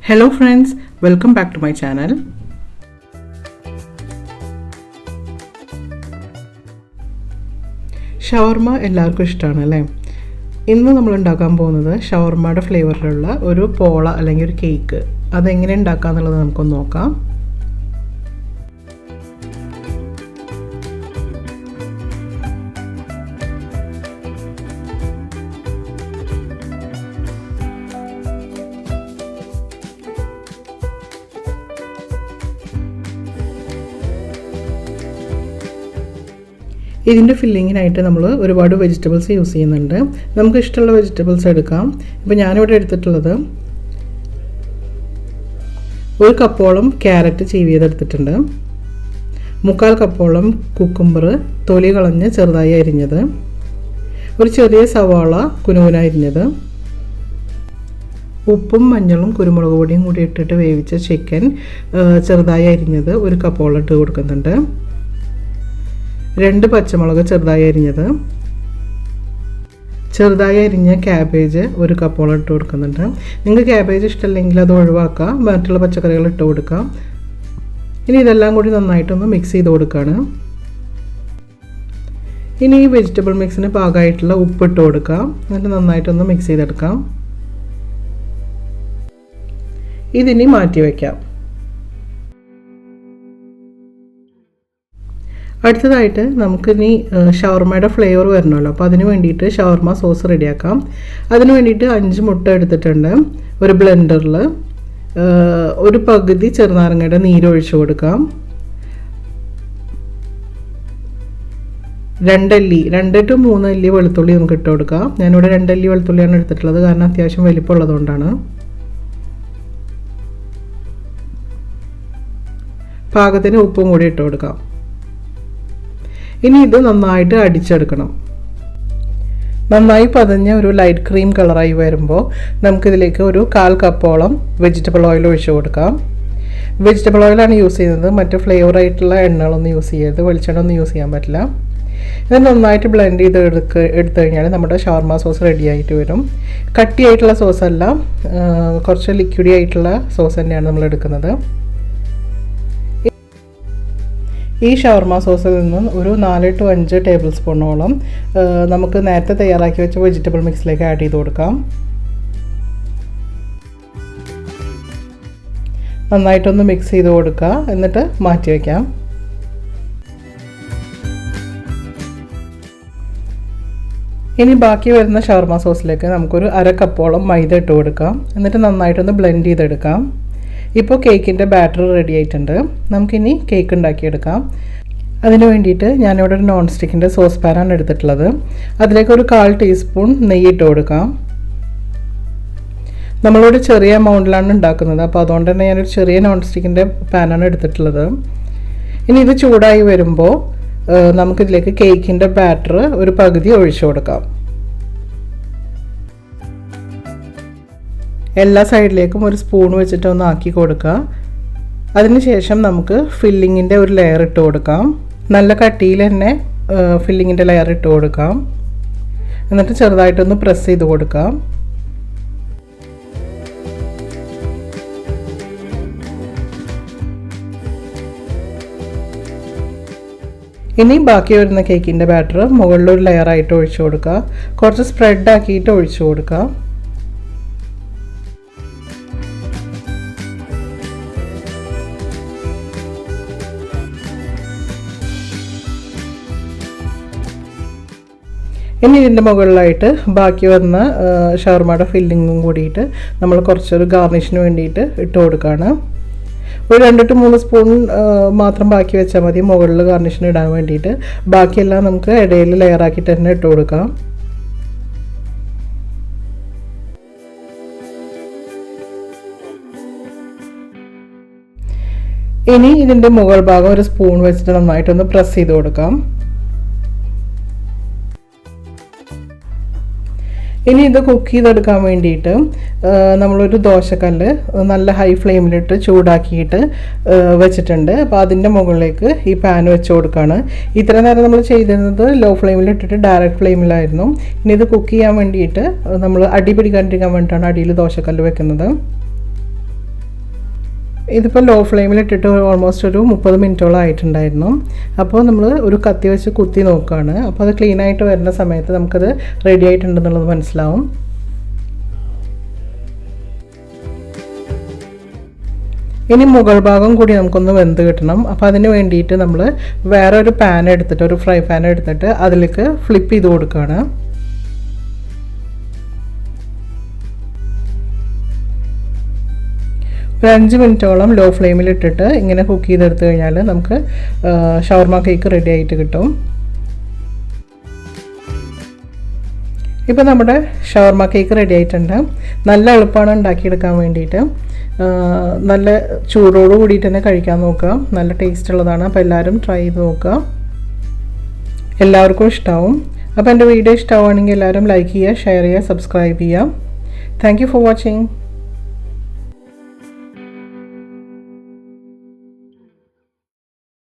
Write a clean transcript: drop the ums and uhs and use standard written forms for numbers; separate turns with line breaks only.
Hello friends, welcome back to my channel. ഷവർമ എല്ലാവർക്കും ഇഷ്ടമാണ് അല്ലേ? ഇന്ന് നമ്മൾ ഉണ്ടാക്കാൻ പോകുന്നത് ഷവർമയുടെ ഫ്ലേവറിലുള്ള ഒരു പോള അല്ലെങ്കിൽ ഒരു കേക്ക്. അതെങ്ങനെ ഉണ്ടാക്കുക എന്നുള്ളത് നമുക്കൊന്ന് നോക്കാം. ഇതിൻ്റെ ഫില്ലിങ്ങിനായിട്ട് നമ്മൾ ഒരുപാട് വെജിറ്റബിൾസ് യൂസ് ചെയ്യുന്നുണ്ട്. നമുക്ക് ഇഷ്ടമുള്ള വെജിറ്റബിൾസ് എടുക്കാം. ഇപ്പോൾ ഞാനിവിടെ എടുത്തിട്ടുള്ളത് 1 കപ്പോളം ക്യാരറ്റ് ചീവ് ചെയ്തെടുത്തിട്ടുണ്ട്, 3/4 കപ്പോളം കുക്കുംബർ തൊലി കളഞ്ഞ് ചെറുതായി അരിഞ്ഞത്, ഒരു ചെറിയ സവാള കുനുകുന അരിഞ്ഞത്, ഉപ്പും മഞ്ഞളും കുരുമുളക് പൊടിയും കൂടി ഇട്ടിട്ട് വേവിച്ച ചിക്കൻ ചെറുതായി അരിഞ്ഞത് 1 കപ്പോളം ഇട്ട് കൊടുക്കുന്നുണ്ട്, 2 പച്ചമുളക് ചെറുതായി അരിഞ്ഞത്, ചെറുതായി അരിഞ്ഞ ക്യാബേജ് 1 കപ്പോളം ഇട്ട് കൊടുക്കുന്നുണ്ട്. നിങ്ങൾക്ക് ക്യാബേജ് ഇഷ്ടമല്ലെങ്കിൽ അത് ഒഴിവാക്കാം, മറ്റുള്ള പച്ചക്കറികൾ ഇട്ട് കൊടുക്കാം. ഇനി ഇതെല്ലാം കൂടി നന്നായിട്ടൊന്ന് മിക്സ് ചെയ്ത് കൊടുക്കുകയാണ്. ഇനി ഈ വെജിറ്റബിൾ മിക്സിന് പാകമായിട്ടുള്ള ഉപ്പ് ഇട്ട് കൊടുക്കാം. എന്നിട്ട് നന്നായിട്ടൊന്ന് മിക്സ് ചെയ്തെടുക്കാം. ഇതിനി മാറ്റി വയ്ക്കാം. അടുത്തതായിട്ട് നമുക്കിനി ഷവർമയുടെ ഫ്ലേവർ വരണമല്ലോ, അപ്പോൾ അതിന് വേണ്ടിയിട്ട് ഷവർമ സോസ് റെഡിയാക്കാം. അതിന് വേണ്ടിയിട്ട് 5 മുട്ട എടുത്തിട്ടുണ്ട്. ഒരു ബ്ലെൻഡറിൽ ഒരു പകുതി ചെറുനാരങ്ങയുടെ നീരൊഴിച്ച് കൊടുക്കാം. 2 to 3 അല്ലി വെളുത്തുള്ളി നമുക്ക് ഇട്ട് കൊടുക്കാം. ഞാനിവിടെ 2 അല്ലി വെളുത്തുള്ളിയാണ് എടുത്തിട്ടുള്ളത്, കാരണം അത്യാവശ്യം വലിപ്പമുള്ളതുകൊണ്ടാണ്. പാകത്തിന് ഉപ്പും കൂടി ഇട്ട് കൊടുക്കാം. ഇനി ഇത് നന്നായിട്ട് അടിച്ചെടുക്കണം. നന്നായി പതഞ്ഞ ഒരു ലൈറ്റ് ക്രീം കളറായി വരുമ്പോൾ നമുക്കിതിലേക്ക് ഒരു 1/4 കപ്പോളം വെജിറ്റബിൾ ഓയിൽ ഒഴിച്ച് കൊടുക്കാം. വെജിറ്റബിൾ ഓയിലാണ് യൂസ് ചെയ്യുന്നത്, മറ്റ് ഫ്ലേവറായിട്ടുള്ള എണ്ണകളൊന്നും യൂസ് ചെയ്യരുത്, വെളിച്ചെണ്ണ ഒന്നും യൂസ് ചെയ്യാൻ പറ്റില്ല. ഇത് നന്നായിട്ട് ബ്ലെൻഡ് ചെയ്ത് എടുത്തു കഴിഞ്ഞാൽ നമ്മുടെ ഷവർമ സോസ് റെഡി ആയിട്ട് വരും. കട്ടിയായിട്ടുള്ള സോസല്ല, കുറച്ച് ലിക്വിഡി ആയിട്ടുള്ള സോസ് തന്നെയാണ് നമ്മൾ എടുക്കുന്നത്. ഈ ഷവർമ സോസിൽ നിന്നും ഒരു 4 to 5 ടേബിൾ സ്പൂണോളം നമുക്ക് നേരത്തെ തയ്യാറാക്കി വെച്ച വെജിറ്റബിൾ മിക്സിലേക്ക് ആഡ് ചെയ്ത് കൊടുക്കാം. നന്നായിട്ടൊന്ന് മിക്സ് ചെയ്ത് കൊടുക്കുക, എന്നിട്ട് മാറ്റി വയ്ക്കാം. ഇനി ബാക്കി വരുന്ന ഷവർമ സോസിലേക്ക് നമുക്കൊരു 1/2 കപ്പോളം മൈദ ഇട്ട് കൊടുക്കാം. എന്നിട്ട് നന്നായിട്ടൊന്ന് ബ്ലെൻഡ് ചെയ്തെടുക്കാം. ഇപ്പോൾ കേക്കിൻ്റെ ബാറ്റർ റെഡി ആയിട്ടുണ്ട്. നമുക്കിനി കേക്ക് ഉണ്ടാക്കിയെടുക്കാം. അതിന് വേണ്ടിയിട്ട് ഞാനിവിടെ ഒരു നോൺ സ്റ്റിക്കിൻ്റെ സോസ് പാനാണ് എടുത്തിട്ടുള്ളത്. അതിലേക്ക് ഒരു 1/4 ടീസ്പൂൺ നെയ്യ് ഇട്ട് കൊടുക്കാം. നമ്മളിവിടെ ചെറിയ എമൗണ്ടിലാണ് ഉണ്ടാക്കുന്നത്, അപ്പോൾ അതുകൊണ്ട് തന്നെ ഞാനൊരു ചെറിയ നോൺ സ്റ്റിക്കിൻ്റെ പാനാണ് എടുത്തിട്ടുള്ളത്. ഇനി ഇത് ചൂടായി വരുമ്പോൾ നമുക്കിതിലേക്ക് കേക്കിൻ്റെ ബാറ്റർ ഒരു പകുതി ഒഴിച്ചു കൊടുക്കാം. എല്ലാ സൈഡിലേക്കും ഒരു സ്പൂൺ വെച്ചിട്ട് ഒന്ന് ആക്കി കൊടുക്കുക. അതിനുശേഷം നമുക്ക് ഫില്ലിങ്ങിൻ്റെ ഒരു ലെയർ ഇട്ട് കൊടുക്കാം. നല്ല കട്ടിയിൽ തന്നെ ഫില്ലിങ്ങിൻ്റെ ലെയർ ഇട്ട് കൊടുക്കാം. എന്നിട്ട് ചെറുതായിട്ടൊന്ന് പ്രസ് ചെയ്ത് കൊടുക്കാം. ഇനി ബാക്കി വരുന്ന കേക്കിൻ്റെ ബാറ്റർ മുകളിലൊരു ലെയറായിട്ട് ഒഴിച്ചു കൊടുക്കുക. കുറച്ച് സ്പ്രെഡ് ആക്കിയിട്ട് ഒഴിച്ചു കൊടുക്കുക. ഇനി ഇതിൻ്റെ മുകളിലായിട്ട് ബാക്കി വന്ന ഷവർമയുടെ ഫില്ലിങ്ങും കൂടിയിട്ട് നമ്മൾ കുറച്ചൊരു ഗാർണിഷിന് വേണ്ടിയിട്ട് ഇട്ട് കൊടുക്കുകയാണ്. ഒരു 2 to 3 സ്പൂൺ മാത്രം ബാക്കി വെച്ചാൽ മതി മുകളിൽ ഗാർണിഷിന് ഇടാൻ വേണ്ടിയിട്ട്. ബാക്കിയെല്ലാം നമുക്ക് ഇടയിൽ ലെയറാക്കിയിട്ട് തന്നെ ഇട്ട് കൊടുക്കാം. ഇനി ഇതിൻ്റെ മുകൾ ഭാഗം ഒരു സ്പൂൺ വെച്ചിട്ട് നന്നായിട്ടൊന്ന് പ്രസ് ചെയ്ത് കൊടുക്കാം. ഇനി ഇത് കുക്ക് ചെയ്തെടുക്കാൻ വേണ്ടിയിട്ട് നമ്മളൊരു ദോശക്കല്ല് നല്ല ഹൈ ഫ്ലെയിമിലിട്ട് ചൂടാക്കിയിട്ട് വെച്ചിട്ടുണ്ട്. അപ്പോൾ അതിൻ്റെ മുകളിലേക്ക് ഈ പാൻ വെച്ച് കൊടുക്കുകയാണ്. ഇത്ര നേരം നമ്മൾ ചെയ്തിരുന്നത് ലോ ഫ്ലെയിമിലിട്ടിട്ട് ഡയറക്റ്റ് ഫ്ലെയിമിലായിരുന്നു. ഇനി ഇത് കുക്ക് ചെയ്യാൻ വേണ്ടിയിട്ട് നമ്മൾ അടി പിടിക്കാണ്ടിരിക്കാൻ വേണ്ടിയിട്ടാണ് അടിയിൽ ദോശക്കല്ല് വെക്കുന്നത്. ഇതിപ്പോൾ ലോ ഫ്ലെയിമിൽ ഇട്ടിട്ട് ഓൾമോസ്റ്റ് ഒരു 30 മിനിറ്റോളം ആയിട്ടുണ്ടായിരുന്നു. അപ്പോൾ നമ്മൾ ഒരു കത്തി വെച്ച് കുത്തി നോക്കുകയാണ്. അപ്പോൾ അത് ക്ലീനായിട്ട് വരുന്ന സമയത്ത് നമുക്കത് റെഡി ആയിട്ടുണ്ടെന്നുള്ളത് മനസ്സിലാവും. ഇനി മുകൾ ഭാഗം കൂടി നമുക്കൊന്ന് വെന്ത് കിട്ടണം. അപ്പോൾ അതിന് വേണ്ടിയിട്ട് നമ്മൾ വേറെ ഒരു പാൻ എടുത്തിട്ട്, ഒരു ഫ്രൈ പാൻ എടുത്തിട്ട് അതിലേക്ക് ഫ്ലിപ്പ് ചെയ്ത് കൊടുക്കുകയാണ്. ഒരു 5 മിനിറ്റോളം ലോ ഫ്ലെയിമിൽ ഇട്ടിട്ട് ഇങ്ങനെ കുക്ക് ചെയ്തെടുത്ത് കഴിഞ്ഞാൽ നമുക്ക് ഷവർമ കേക്ക് റെഡി ആയിട്ട് കിട്ടും. ഇപ്പോൾ നമ്മുടെ ഷവർമ കേക്ക് റെഡി ആയിട്ടുണ്ട്. നല്ല എളുപ്പമാണ് ഉണ്ടാക്കിയെടുക്കാൻ വേണ്ടിയിട്ട്. നല്ല ചൂടോട് കൂടിയിട്ട് തന്നെ കഴിക്കാൻ നോക്കുക. നല്ല ടേസ്റ്റ് ഉള്ളതാണ്. അപ്പോൾ എല്ലാവരും ട്രൈ ചെയ്ത് നോക്കുക. എല്ലാവർക്കും ഇഷ്ടമാവും. അപ്പോൾ എൻ്റെ വീഡിയോ ഇഷ്ടമാവുകയാണെങ്കിൽ എല്ലാവരും ലൈക്ക് ചെയ്യുക, ഷെയർ ചെയ്യുക, സബ്സ്ക്രൈബ് ചെയ്യുക. Thank you for watching.